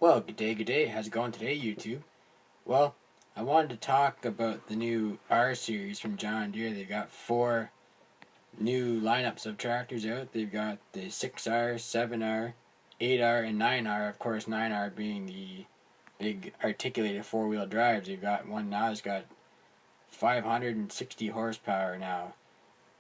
Well, good day. How's it going today, YouTube? Well, I wanted to talk about the new R series from John Deere. They've got four new lineups of tractors out. They've got the 6R, 7R, 8R, and 9R. Of course, 9R being the big articulated four-wheel drives. They've got one now that's got 560 horsepower now.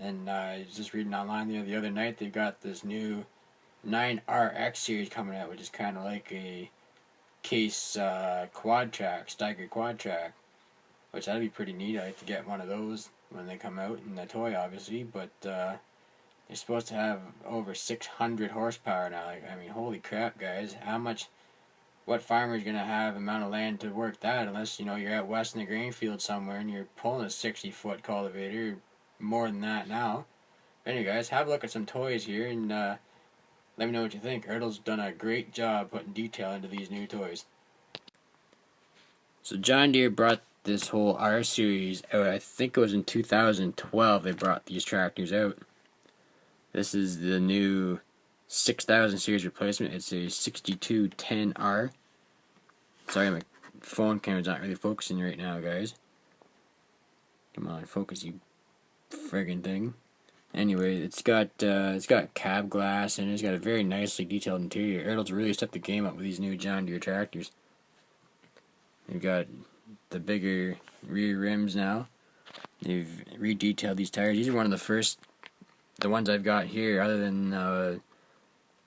And I was just reading online the other night, they've got this new 9RX series coming out, which is kind of like a case quad track, staggered quad track, which that'd be pretty neat. I'd like to get one of those when they come out in the toy, obviously, but they're supposed to have over 600 horsepower now. I mean, holy crap, guys! What farmer's gonna have amount of land to work that? Unless you're out west in the grain field somewhere and you're pulling a 60-foot cultivator, more than that now. Anyway, guys, have a look at some toys here and let me know what you think. Ertl's done a great job putting detail into these new toys. So John Deere brought this whole R series out. I think it was in 2012 they brought these tractors out. This is the new 6000 series replacement. It's a 6210R. Sorry, my phone camera's not really focusing right now, guys. Come on, focus, you friggin' thing. Anyway, it's got cab glass and it's got a very nicely detailed interior. Ertl's really stepped the game up with these new John Deere tractors. They've got the bigger rear rims now. They've re-detailed these tires. These are one of the ones I've got here, other than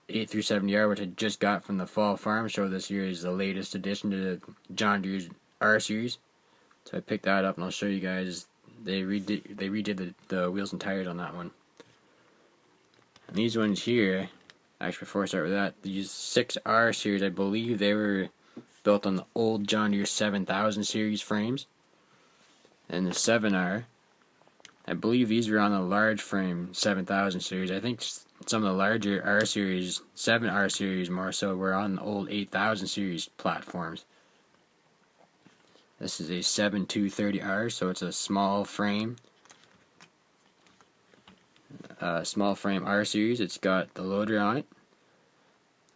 8-70R, which I just got from the Fall Farm Show this year, is the latest addition to the John Deere's R series. So I picked that up and I'll show you guys. They redid the wheels and tires on that one. And these ones here, actually before I start with that, these 6R series, I believe they were built on the old John Deere 7000 series frames. And the 7R, I believe these were on the large frame 7000 series. I think some of the larger R series, 7R series more so, were on the old 8000 series platforms. This is a 7230R, so it's a small frame R series. It's got the loader on it.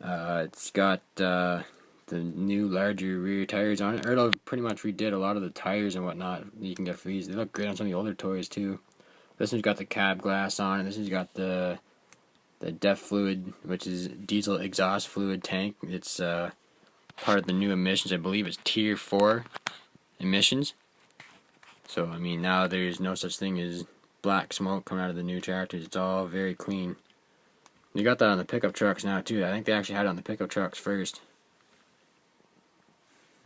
It's got the new larger rear tires on it. Ertl pretty much redid a lot of the tires and whatnot you can get for these. They look great on some of the older toys too. This one's got the cab glass on it. This one's got the DEF fluid, which is diesel exhaust fluid tank. It's part of the new emissions. I believe it's Tier 4 emissions. So I mean, now there's no such thing as black smoke coming out of the new tractors. It's all very clean. They got that on the pickup trucks now too. I think they actually had it on the pickup trucks first.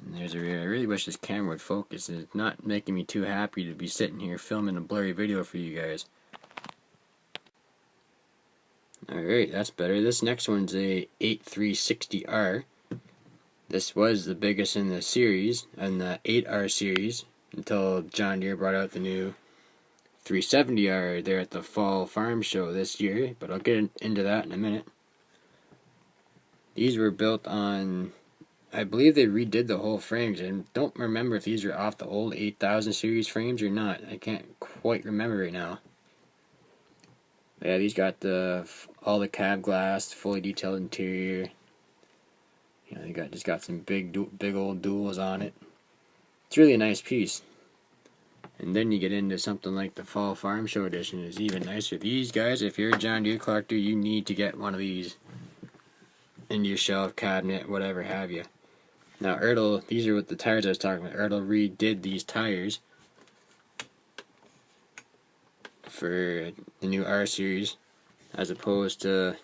And there's a rear. I really wish this camera would focus. It's not making me too happy to be sitting here filming a blurry video for you guys. Alright, that's better. This next one's a 8360R. This was the biggest in the series, in the 8R series, until John Deere brought out the new 370R there at the Fall Farm Show this year, but I'll get into that in a minute. These were built on, I believe they redid the whole frames. I don't remember if these were off the old 8000 series frames or not. I can't quite remember right now. Yeah, these got all the cab glass, fully detailed interior. You know, they just got some big old duals on it. It's really a nice piece. And then you get into something like the Fall Farm Show edition. It's even nicer. These guys, if you're a John Deere collector, you need to get one of these into your shelf, cabinet, whatever have you. Now Ertl, these are what the tires I was talking about. Ertl redid these tires for the new R series, as opposed to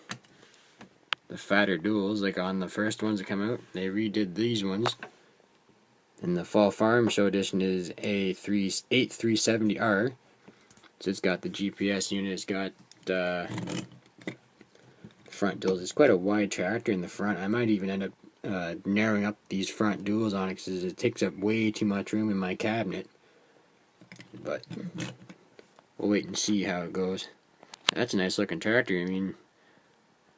the fatter duals like on the first ones that come out. They redid these ones. And the Fall Farm Show edition is a 8370R. So it's got the GPS unit, it's got front duals. It's quite a wide tractor in the front. I might even end up narrowing up these front duals on it because it takes up way too much room in my cabinet. But we'll wait and see how it goes. That's a nice looking tractor. I mean,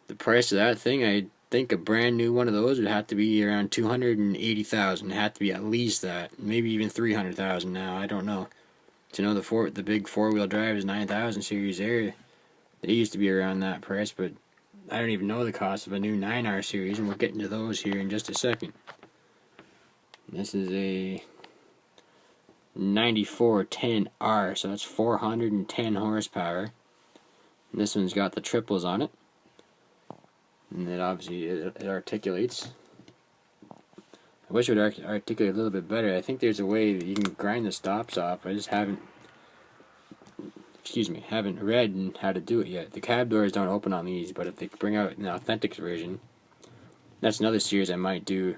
the price of that thing, I think a brand new one of those would have to be around $280,000. It'd have to be at least that, maybe even $300,000 now. I don't know. To know the big four-wheel drive is 9000 series there, they used to be around that price, but I don't even know the cost of a new 9R series, and we'll get into those here in just a second. This is a 9410R, so that's 410 horsepower. And this one's got the triples on it. And then obviously it articulates. I wish it would articulate a little bit better. I think there's a way that you can grind the stops off. I just haven't read how to do it yet. The cab doors don't open on these, but if they bring out an authentic version, that's another series I might do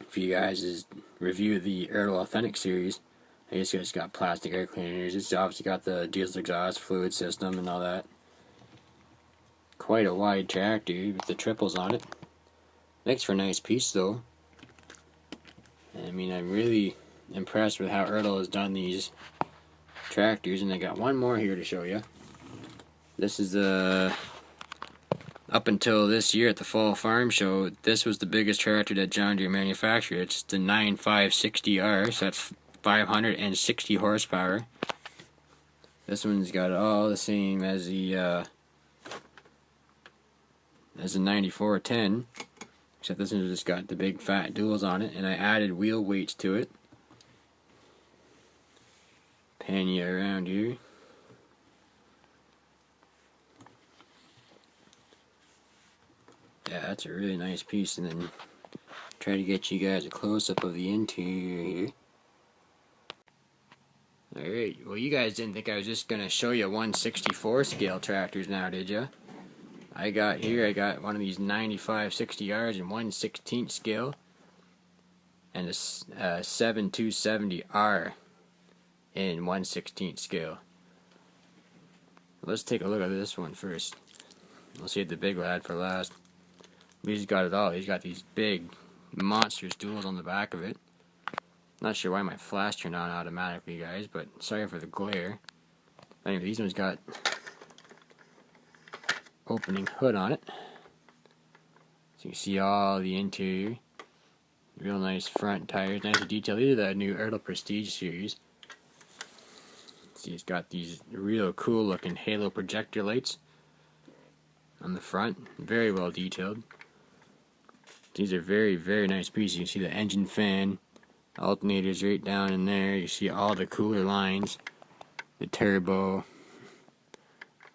for you guys, is review the Ertl Authentic series. I guess it's got plastic air cleaners. It's obviously got the diesel exhaust fluid system and all that. Quite a wide tractor with the triples on it. Makes for a nice piece though. I mean, I'm really impressed with how Ertl has done these tractors, and I got one more here to show you. This is the up until this year at the Fall Farm Show, this was the biggest tractor that John Deere manufactured. It's the 9560R, so that's 560 horsepower. This one's got all the same as the 9410, except this one's just got the big fat duals on it, and I added wheel weights to it. Pan you around here. Yeah, that's a really nice piece, and then try to get you guys a close-up of the interior here. Alright, well, you guys didn't think I was just going to show you 1/64 scale tractors now, did you? I got one of these 9560Rs in 1/16 scale, and a 7270R in 1/16 scale. Let's take a look at this one first. We'll save the big lad for last. He's got it all. He's got these big, monstrous duals on the back of it. Not sure why my flash turned on automatically, guys, but sorry for the glare. Anyway, these ones got opening hood on it. So you can see all the interior. Real nice front tires, nice detail. These are the new Ertl Prestige series. See, it's got these real cool looking halo projector lights on the front. Very well detailed. These are very, very nice pieces. You can see the engine fan, alternators right down in there. You see all the cooler lines, the turbo,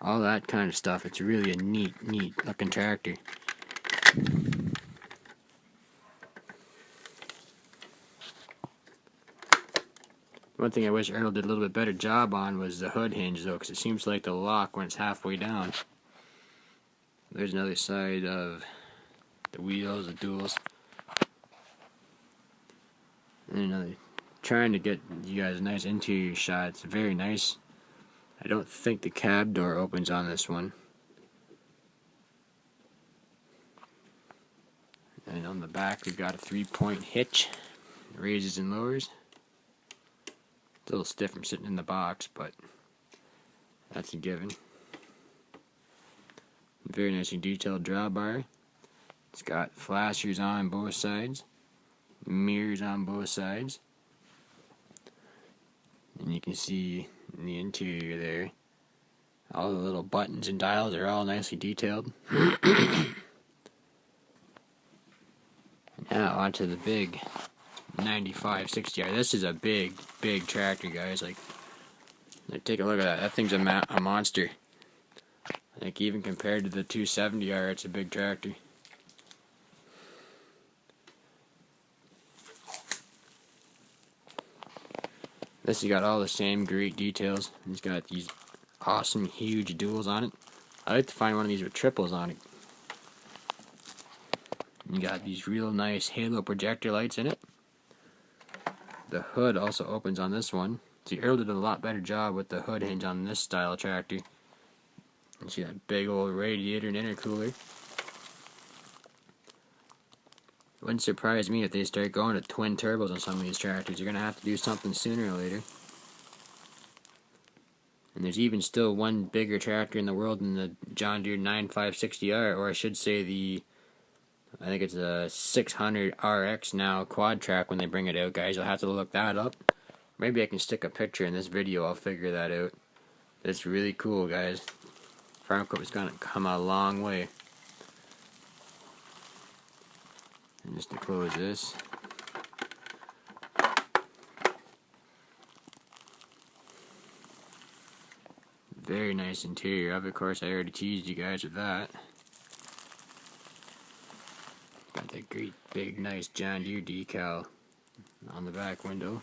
all that kind of stuff. It's really a neat looking tractor. One thing I wish Ertl did a little bit better job on was the hood hinge though, because it seems like the lock when it's halfway down. There's another side of the wheels, the duals. And another, trying to get you guys a nice interior shot. It's very nice. I don't think the cab door opens on this one. And on the back we've got a 3-point hitch. Raises and lowers. It's a little stiff from sitting in the box, but that's a given. Very nicely detailed drawbar. It's got flashers on both sides, mirrors on both sides, and you can see in the interior there, all the little buttons and dials are all nicely detailed. Now onto the big 9560R. This is a big tractor, guys. Like take a look at that. That thing's a monster. Like even compared to the 270R, it's a big tractor. This has got all the same great details. It's got these awesome huge duals on it. I like to find one of these with triples on it. You got these real nice halo projector lights in it. The hood also opens on this one. See, Ertl did a lot better job with the hood hinge on this style of tractor. You see that big old radiator and intercooler. It wouldn't surprise me if they start going to twin turbos on some of these tractors. You're going to have to do something sooner or later. And there's even still one bigger tractor in the world than the John Deere 9560R, or I should say I think it's a 600 RX now, quad track when they bring it out, guys. You'll have to look that up. Maybe I can stick a picture in this video, I'll figure that out. It's really cool, guys. Farm equipment's gonna come a long way. And just to close this. Very nice interior of it. Of course, I already teased you guys with that. Got that great big nice John Deere decal on the back window.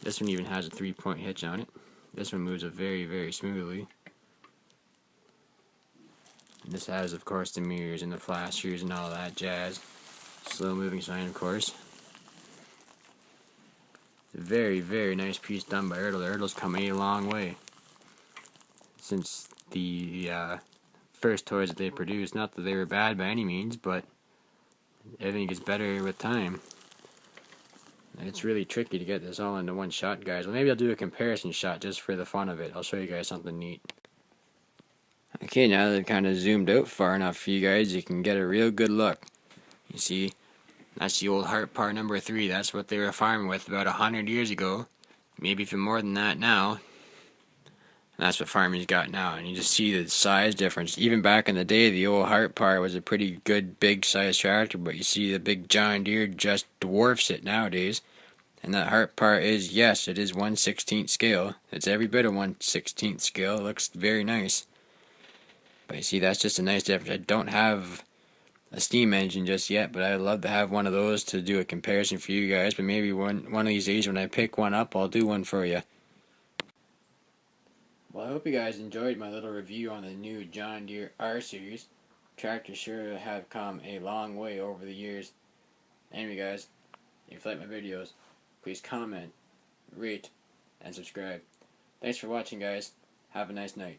This one even has a 3-point hitch on it. This one moves it very, very smoothly. And this has, of course, the mirrors and the flashers and all that jazz. Slow moving sign, of course. It's a very, very nice piece done by Ertl. Ertl's come a long way since the first toys that they produced. Not that they were bad by any means, but everything gets better with time. And it's really tricky to get this all into one shot, guys. Well, maybe I'll do a comparison shot just for the fun of it. I'll show you guys something neat. Okay, now that I've kind of zoomed out far enough for you guys, you can get a real good look. You see, that's the old Hart part number 3. That's what they were farming with about 100 years ago. Maybe even more than that now. And that's what farming's got now. And you just see the size difference. Even back in the day, the old Hart part was a pretty good big size tractor, but you see the big John Deere just dwarfs it nowadays. And that Hart part is, yes, it is 1/16 scale. It's every bit of 1/16 scale. It looks very nice. But you see, that's just a nice difference. I don't have a steam engine just yet, but I'd love to have one of those to do a comparison for you guys. But maybe one of these days when I pick one up, I'll do one for you. Well, I hope you guys enjoyed my little review on the new John Deere R series. Tractors sure have come a long way over the years. Anyway, guys, if you like my videos, please comment, rate, and subscribe. Thanks for watching, guys. Have a nice night.